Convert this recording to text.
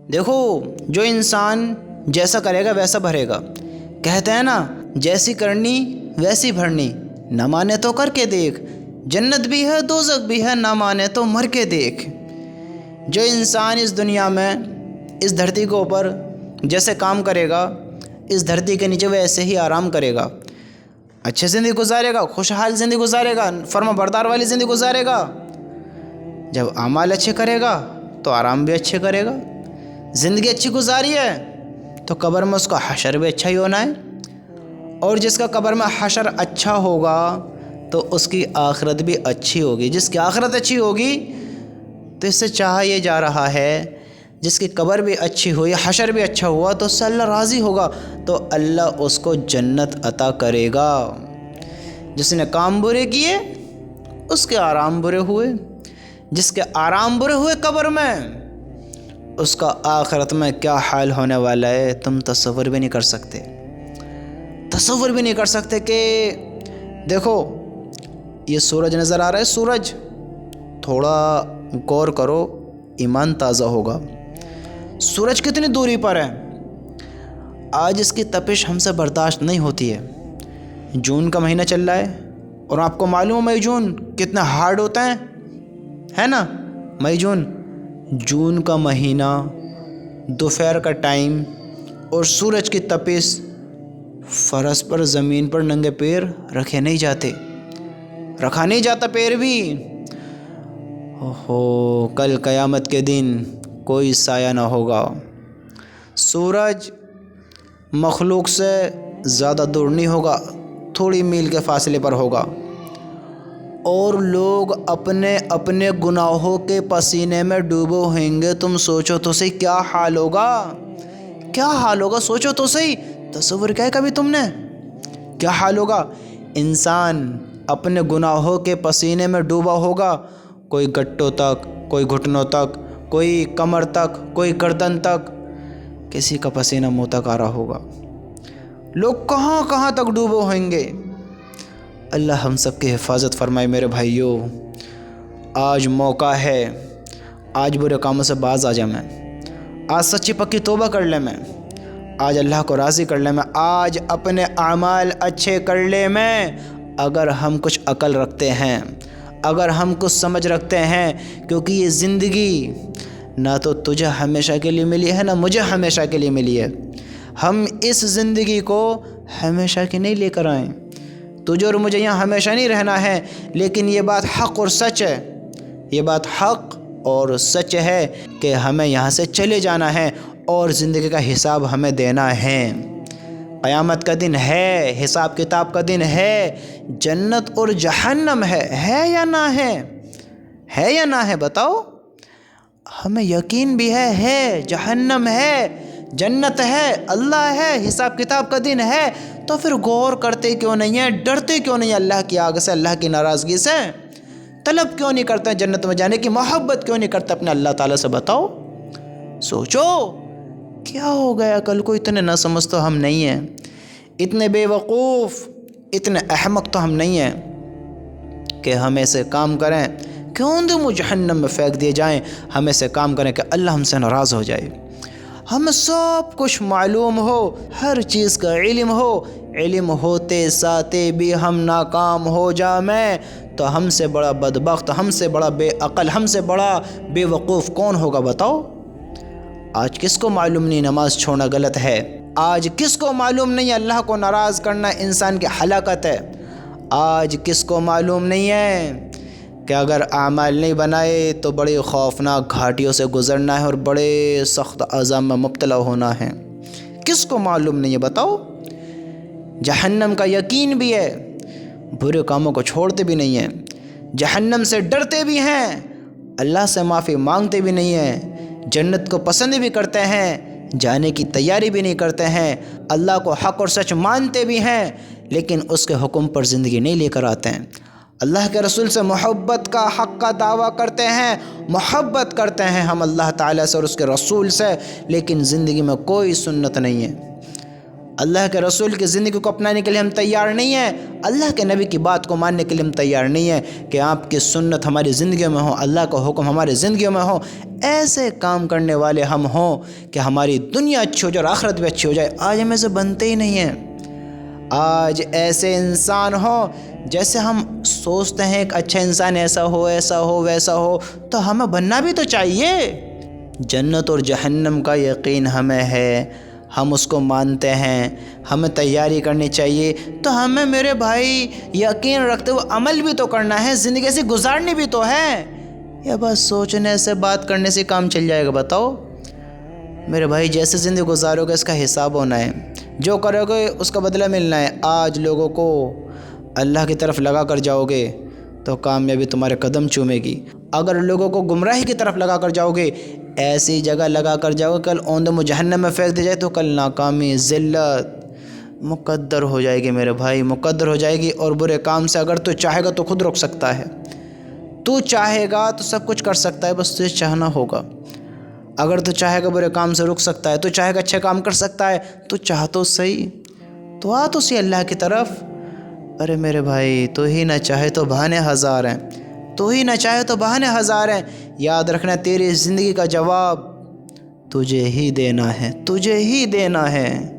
دیکھو، جو انسان جیسا کرے گا ویسا بھرے گا. کہتے ہیں نا، جیسی کرنی ویسی بھرنی. نہ مانے تو کر کے دیکھ، جنت بھی ہے دوزخ بھی ہے، نہ مانے تو مر کے دیکھ. جو انسان اس دنیا میں اس دھرتی کے اوپر جیسے کام کرے گا، اس دھرتی کے نیچے وہ ایسے ہی آرام کرے گا، اچھے زندگی گزارے گا، خوشحال زندگی گزارے گا، فرما بردار والی زندگی گزارے گا. جب اعمال اچھے کرے گا تو آرام بھی اچھے کرے گا. زندگی اچھی گزاری ہے تو قبر میں اس کا حشر بھی اچھا ہی ہونا ہے. اور جس کا قبر میں حشر اچھا ہوگا تو اس کی آخرت بھی اچھی ہوگی. جس کی آخرت اچھی ہوگی تو اس سے چاہا یہ جا رہا ہے، جس کی قبر بھی اچھی ہوئی، حشر بھی اچھا ہوا تو اس سے اللہ راضی ہوگا، تو اللہ اس کو جنت عطا کرے گا. جس نے کام برے کیے اس کے آرام برے ہوئے، جس کے آرام برے ہوئے قبر میں، اس کا آخرت میں کیا حال ہونے والا ہے تم تصور بھی نہیں کر سکتے. تصور بھی نہیں کر سکتے. کہ دیکھو، یہ سورج نظر آ رہا ہے، سورج، تھوڑا غور کرو، ایمان تازہ ہوگا. سورج کتنی دوری پر ہے؟ آج اس کی تپش ہم سے برداشت نہیں ہوتی ہے. جون کا مہینہ چل رہا ہے اور آپ کو معلوم ہے مئی جون کتنا ہارڈ ہوتا ہے نا. مئی جون کا مہینہ، دوپہر کا ٹائم اور سورج کی تپش، فرش پر زمین پر ننگے پیر رکھے نہیں جاتے، رکھا نہیں جاتا پیر بھی. کل قیامت کے دن کوئی سایہ نہ ہوگا. سورج مخلوق سے زیادہ دور نہیں ہوگا، تھوڑی میل کے فاصلے پر ہوگا، اور لوگ اپنے اپنے گناہوں کے پسینے میں ڈوبے ہوئیں گے. تم سوچو تو صحیح کیا حال ہوگا، کیا حال ہوگا. سوچو تو صحیح، تصور کیا ہے کبھی تم نے کیا حال ہوگا. انسان اپنے گناہوں کے پسینے میں ڈوبا ہوگا، کوئی گٹوں تک، کوئی گھٹنوں تک، کوئی کمر تک، کوئی گردن تک، کسی کا پسینہ منہ تک آ رہا ہوگا. لوگ کہاں کہاں تک ڈوبے ہوئیں گے. اللہ ہم سب کی حفاظت فرمائے. میرے بھائیوں، آج موقع ہے، آج برے کاموں سے باز آ جا میں، آج سچی پکی توبہ کر لے میں، آج اللہ کو راضی کر لے میں، آج اپنے اعمال اچھے کر لے میں. اگر ہم کچھ عقل رکھتے ہیں، اگر ہم کچھ سمجھ رکھتے ہیں، کیونکہ یہ زندگی نہ تو تجھے ہمیشہ کے لیے ملی ہے نہ مجھے ہمیشہ کے لیے ملی ہے. ہم اس زندگی کو ہمیشہ کے نہیں لے کر آئیں. تجھے اور مجھے یہاں ہمیشہ نہیں رہنا ہے، لیکن یہ بات حق اور سچ ہے، یہ بات حق اور سچ ہے کہ ہمیں یہاں سے چلے جانا ہے اور زندگی کا حساب ہمیں دینا ہے. قیامت کا دن ہے، حساب کتاب کا دن ہے، جنت اور جہنم ہے یا نہ ہے یا نہ ہے بتاؤ. ہمیں یقین بھی ہے جہنم ہے، جنت ہے، اللہ ہے، حساب کتاب کا دن ہے. تو پھر غور کرتے کیوں نہیں ہیں، ڈرتے کیوں نہیں اللہ کی آگ سے، اللہ کی ناراضگی سے؟ طلب کیوں نہیں کرتے جنت میں جانے کی، محبت کیوں نہیں کرتے اپنے اللہ تعالیٰ سے؟ بتاؤ، سوچو کیا ہو گیا. کل کو اتنے نہ سمجھ تو ہم نہیں ہیں، اتنے بے وقوف، اتنے احمق تو ہم نہیں ہیں کہ ہم ایسے کام کریں کیوں دو جہنم میں پھینک دیے جائیں. ہم ایسے کام کریں کہ اللہ ہم سے ناراض ہو جائے. ہمیں سب کچھ معلوم ہو، ہر چیز کا علم ہو، علم ہوتے ساتے بھی ہم ناکام ہو جائیں تو ہم سے بڑا بدبخت، ہم سے بڑا بے عقل، ہم سے بڑا بے وقوف کون ہوگا بتاؤ. آج کس کو معلوم نہیں نماز چھوڑنا غلط ہے؟ آج کس کو معلوم نہیں اللہ کو ناراض کرنا انسان کی ہلاکت ہے؟ آج کس کو معلوم نہیں ہے کہ اگر اعمال نہیں بنائے تو بڑی خوفناک گھاٹیوں سے گزرنا ہے اور بڑے سخت عذاب میں مبتلا ہونا ہے؟ کس کو معلوم نہیں ہے بتاؤ. جہنم کا یقین بھی ہے، برے کاموں کو چھوڑتے بھی نہیں ہیں، جہنم سے ڈرتے بھی ہیں، اللہ سے معافی مانگتے بھی نہیں ہیں، جنت کو پسند بھی کرتے ہیں، جانے کی تیاری بھی نہیں کرتے ہیں، اللہ کو حق اور سچ مانتے بھی ہیں، لیکن اس کے حکم پر زندگی نہیں لے کر آتے ہیں. اللہ کے رسول سے محبت کا حق کا دعویٰ کرتے ہیں، محبت کرتے ہیں ہم اللہ تعالیٰ سے اور اس کے رسول سے، لیکن زندگی میں کوئی سنت نہیں ہے. اللہ کے رسول کی زندگی کو اپنانے کے لیے ہم تیار نہیں ہیں، اللہ کے نبی کی بات کو ماننے کے لیے ہم تیار نہیں ہیں کہ آپ کی سنت ہماری زندگیوں میں ہو، اللہ کا حکم ہماری زندگیوں میں ہو، ایسے کام کرنے والے ہم ہوں کہ ہماری دنیا اچھی ہو جائے اور آخرت بھی اچھی ہو جائے۔ آج ہم ایسے بنتے ہی نہیں ہیں۔ آج ایسے انسان ہوں جیسے ہم سوچتے ہیں ایک اچھا انسان ایسا ہو ایسا ہو ویسا ہو، تو ہمیں بننا بھی تو چاہیے۔ جنت اور جہنم کا یقین ہمیں ہے، ہم اس کو مانتے ہیں، ہمیں تیاری کرنی چاہیے، تو ہمیں میرے بھائی یقین رکھتے ہوئے عمل بھی تو کرنا ہے، زندگی سے گزارنی بھی تو ہے۔ یا بس سوچنے سے بات کرنے سے کام چل جائے گا؟ بتاؤ میرے بھائی، جیسے زندگی گزارو گے اس کا حساب ہونا ہے، جو کرو گے اس کا بدلہ ملنا ہے۔ آج لوگوں کو اللہ کی طرف لگا کر جاؤ گے تو کامیابی تمہارے قدم چومے گی، اگر لوگوں کو گمراہی کی طرف لگا کر جاؤ گے، ایسی جگہ لگا کر جاؤ گے کل اوندم جہنم میں پھینک دی جائے تو کل ناکامی ذلت مقدر ہو جائے گی میرے بھائی، مقدر ہو جائے گی۔ اور برے کام سے اگر تو چاہے گا تو خود رک سکتا ہے، تو چاہے گا تو سب کچھ کر سکتا ہے، بس تجھے چاہنا ہوگا۔ اگر تو چاہے گا برے کام سے رک سکتا ہے، تو چاہے گا اچھے کام کر سکتا ہے، تو چاہ تو صحیح، تو آ تو صحیح اللہ کی طرف۔ ارے میرے بھائی، تو ہی نہ چاہے تو بہانے ہزار ہیں، تو ہی نہ چاہے تو بہانے ہزار ہیں۔ یاد رکھنا تیری زندگی کا جواب تجھے ہی دینا ہے، تجھے ہی دینا ہے۔